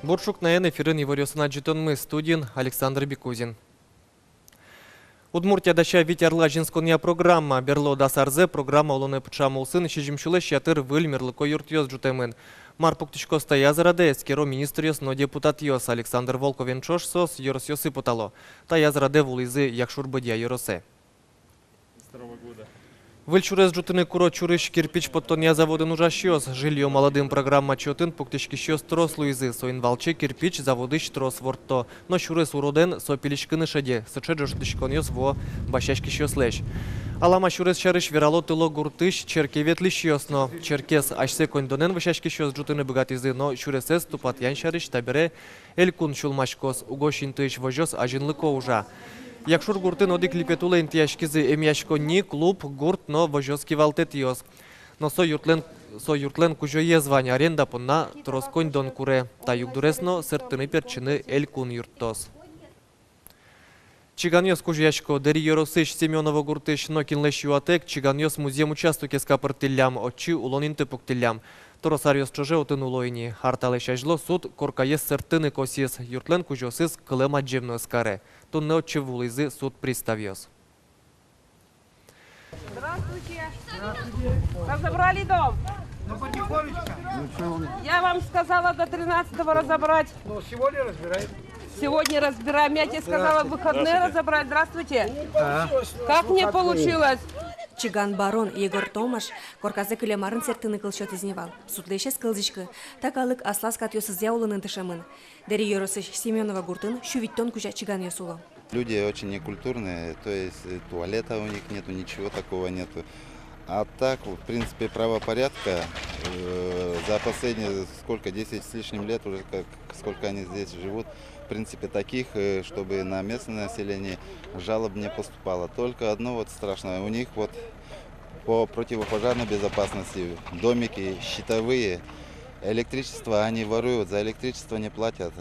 Боршук на эфирын Ивориосына мы студин Александр Бекузин. Удмуртия даща витярла жинскония программа. Берло да сарзе программа олоне пчамулсын шижимшуле шятыр выль мерлыко юртьёс жутемын. Марпуктичко стоя зараде эскеро министриос, но депутатиос Александр Волковен чошсос юросьосы потало. Тая зараде вулизы якшурбадья юросе. Здравого года. Выльчурез жутыны куро чурыш кирпич подтония заводы нужащёс. Жилье молодым программа чотын пуктишкищёс трос луизы. Соин валче кирпич заводыш трос ворто. Но чурез уроден сопилишкыны шаде. Сыче жуштышконёс во бащашкищёс лещ. Алама чурез шарыш верало тыло гуртыш черкевет лищёс, но черкес ашсе кондонен ващашкищёс жутыны богатизы. Но чурезес тупатьян шарыш табере элькун чулмашкос. Угощин тыш вожёс ажинлыко ужа. Якшур гуртын одик липетуле интияшкизы эмяшко ни клуб гурт, но вожёски валтетиос. Но со юртлен кужое звань аренда понна тросконь дон куре. Та югдуресно сыртыны перчины элькун юртос. Чиганьос кужяшко дери Yorosыш Семенова гуртыш нокин леш юатек, чиганьос музеем участуке скапыртылям, очи улонинты пуктылям. Торосариос чоже отын улойни. Арталеш ажло суд коркаес сыртыны косиес, юртлен кужосыз кылема джевно скаре. Тунне очи вулизы суд приставьос. Здравствуйте. Разобрали дом? Ну, потихонечку. Я вам сказала до 13-го разобрать. Ну, сегодня разбираем. Сегодня разбираем. Я тебе сказала в выходные разобрать. Здравствуйте. Как мне получилось? Чиган барон Егор Томаш корказы кылемарын сертыны кылчот изневал. Судлешес кылзычкы. Так алык аслас катьёсыз яулынын тышамын. Дери Yorosыш Семенова гуртын шувиттон кужа чиган ёсуло. Люди очень некультурные, то есть туалета у них нету, ничего такого нету. А так, в принципе, правопорядка за последние, 10 с лишним лет уже, сколько они здесь живут, в принципе, таких, чтобы на местное население жалоб не поступало. Только одно вот страшное, у них вот по противопожарной безопасности домики щитовые, электричество они воруют, за электричество не платят.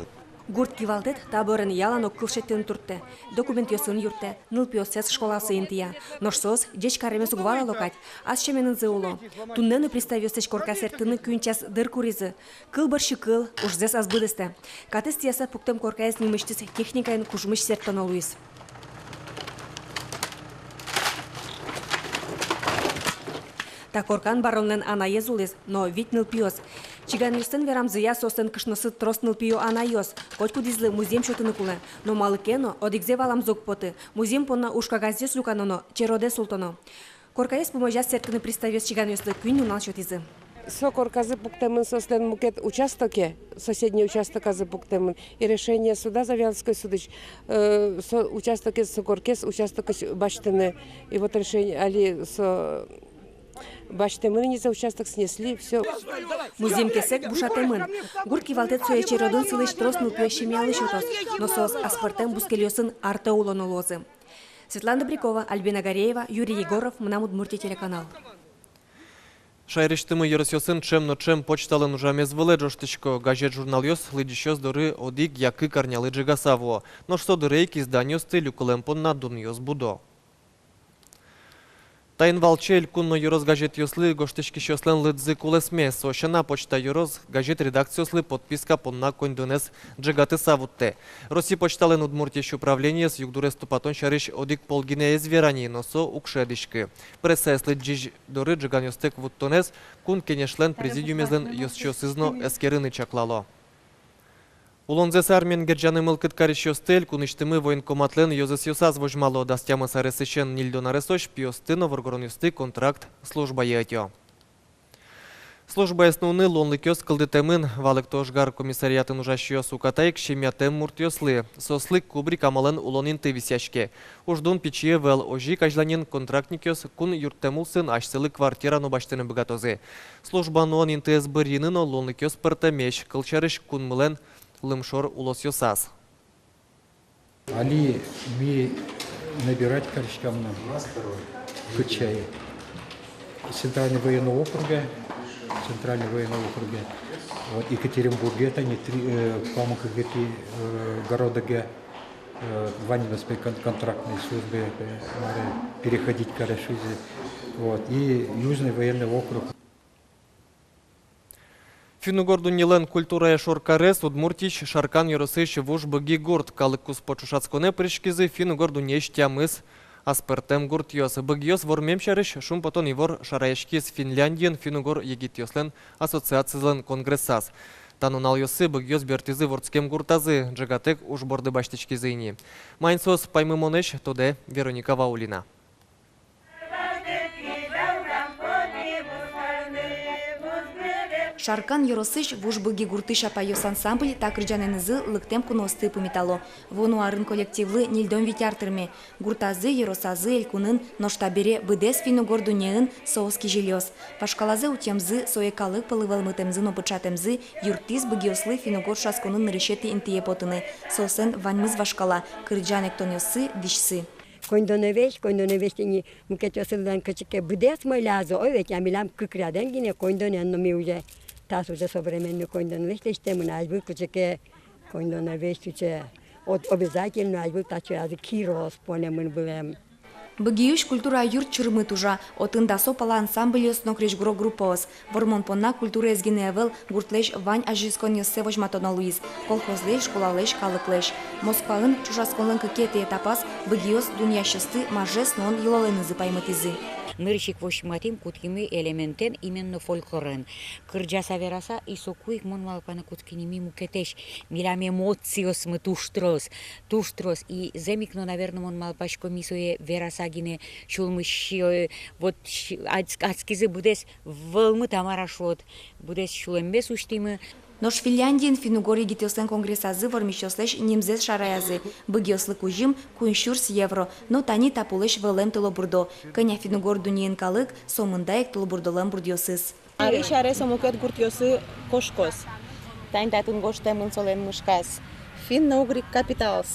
Гурт кивалтет таборын ялан оккылшеттен туртте. Документ ёсын юртте, нылпиосес школасы интия. Ношсос, деч каремес угвала локать, аз чеменын зеуло. Туннены приставёстеч корка сертыны кюнчас дыр куризы. Кыл баршы кыл, ужзес аз быдысте. Катыс тияса пуктем коркаес нимыштыс техникайын кужмыш сертон олуис. Та коркан баронлен ана езулес, но вид нылпиос. Чиган юстын верам зыя состен кышносы трос нылпио ана йос. Котку дизлы музеем чотыны куле. Но малыкено одикзе валам зок поты. Музеем понна ушка газдес люканоно, чероде султоно. Коркаес поможас сертканы приставес чиган юсты кюнь унал чотизы. Сокор казы пуктемын сослен мукет участоке, соседний участок казы пуктемын. И решение суда Завьяловской судыч, участоке сокоркес, участок баштыны. И вот решение али со... Баштемын не за участок снесли, все. Музеем кесек бушатемын. Гурки валтет суе черодын сылыш трос нылпио щемялы шутос. Но сос аспартем бускелёсын арта улоно лозы. Светлана Добрякова, Альбина Гореева, Юрий Егоров, Мнам Удмуртия телеканал. Шайрыштымы Yorosёсын чем почталын ужамез выле жоштычко. Газет журнал ёс лыдищёс дыры одик якы карнялы джигасаво. Но что дырейк изданиёсты люкулемпон на дун ёс будо. Тайн валчель кунно Yorос газет ёслы гоштычки шёслен лыдзы кулесме. Сошана почта Yoros газет редакциёслы подписка понна кондонес джигаты савутте. Роси почталын Удмуртияш управление с югдурес тупатон шарыш одик полгине изверани, носо укшедишки. Пресса эслы джиж доры джиган ёстек вуттонес кун кенешлен президиумезлен ёсчёсызно эскерыны чаклало. Улонзес армиян герджаны мылкыт карищёстель, куныштымы военкоматлен ёзыс ёсаз вожмало дастямы саресычен нильдонаресош пиостыно воргоронюсты контракт служба етё. Служба эснуны лонлыкёс кылдытемын валык тожгар комиссариатын ужащёс укатайк шемятем муртёслы. Сослык кубрик амален улонин тывисяшке. Уждун пичие вел ожи кажланин контрактникёс кун юртемулсын ашсылы квартирано баштыны богатозы. Служба нуанин тсбырьиныно лонлыкёс пыртемеш, кылчарыш кун мылен лымшор улос ёсас. Али ми набирать корочкам к чаю. Центральный военный округа, вот Екатеринбурге, это не три, по-моему, какие города Ванинской контрактной службы переходить к Карашизе, вот, и Южный военный округ. Финугорду нилен культура шоркарес Удмуртич Шаркан Йоросыш вуж быги гурт калыккус почушацконе пришкизы Финугорду нештямыс аспертем гурт йос. Быгиос вормем шарыш шум потон ивор шараешкис Финляндиен Финугор егитьослен ассоциациялен конгрессас. Танунал йосы быгиос бертизы ворцкем гуртазы джагатек уж борды баштичкизыни. Майнсос паймымонеш тоде Вероника Ваулина. Шаркан Йоросыш вужбыги гуртыша пайос ансамбль такрджаненызы лыктем куносты пумитало. Вонуарын коллективлы нильдон витяртырме. Гуртазы, Йоросазы, Элькунын, ноштабере быдес Финугорду неын соуски жилёс. Пашкалазы утемзы, соекалык пылывалмытемзы, нопычатемзы, юртиз быгиослы Финугор шасконын решети интие потыны. Сосен ваньмыз вашкала, кырджанек тонёсы, дишсы. Кондоневещтени мукетёсылдан кычыке быдес майлазы, ой ведь я милам кыкряден гине кондонен но ми уже тас уже современный кондоневещте мы альбы кычыке кондоневещте от обязательно альбы тачу аз кирос понемын бывем. Быгиюш культура юрт чырмы тужа, отында сопала ансамблиос нокреш гро группоос. Вормон понна культура эзгиневел гуртлеш вань ажискон йосе вожматона Луиз. Колхозлеш, школалеш, калыклеш. Москваын чужасконлын кекети этапас быгиос дуньящысты мажес нон йололенызы паймытизы. Нырщик вошматим куткими элементен именно фольклорен. Кырджа савераса и сокуик мон малпана куткиними мукетеш. Милам эмоциос мы туштрос. И земикно, наверное, мон малпаш комиссое верасагине шулмыши вот ацкизы будес волмы тамарашот. Будес шулембес уштимы. Нош Финляндиен Финугор егитёслен конгрессазы вормищослеш немзес шараязы. Быгиослы кужим куиншурс евро, но тани тапулеш велем тылобурдо. Кыня Финугор дуниен калык сомындаек тылобурдолем бурдиосыз. Ари шаре сомукет гуртиосы кошкос. Тайн татын гоштемын солем мышкас. Финно-угрик капиталс.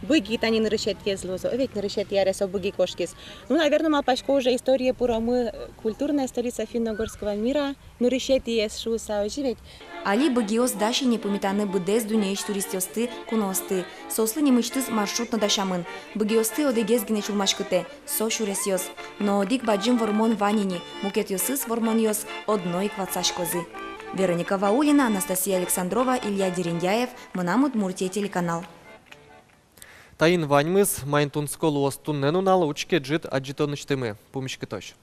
Быги тани нарышет езлозо, ведь нарышет яресо быги кошкис. Ну, наверное, малпашко уже история пура мы культурная столица финно-угорского мира. Нарышет ез шуса ведь. Али быгиос даши не помитаны быдес дунеиш туристиосты куносты. Сослы немычтыз маршрутно дашамын. Быгиосты одегез генеш улмашкыте, со шуресиос. Но одик баджим вормон ванини, мукетиосыз вормониос одной квацашкозы. Вероника Ваулина, Анастасия Александрова, Илья Дерендяев, Мынам Удмуртия телеканал. Таин ваньмыз майнтунсколу остуннен унал учке джит аджитоныштымы. Пумишкитош.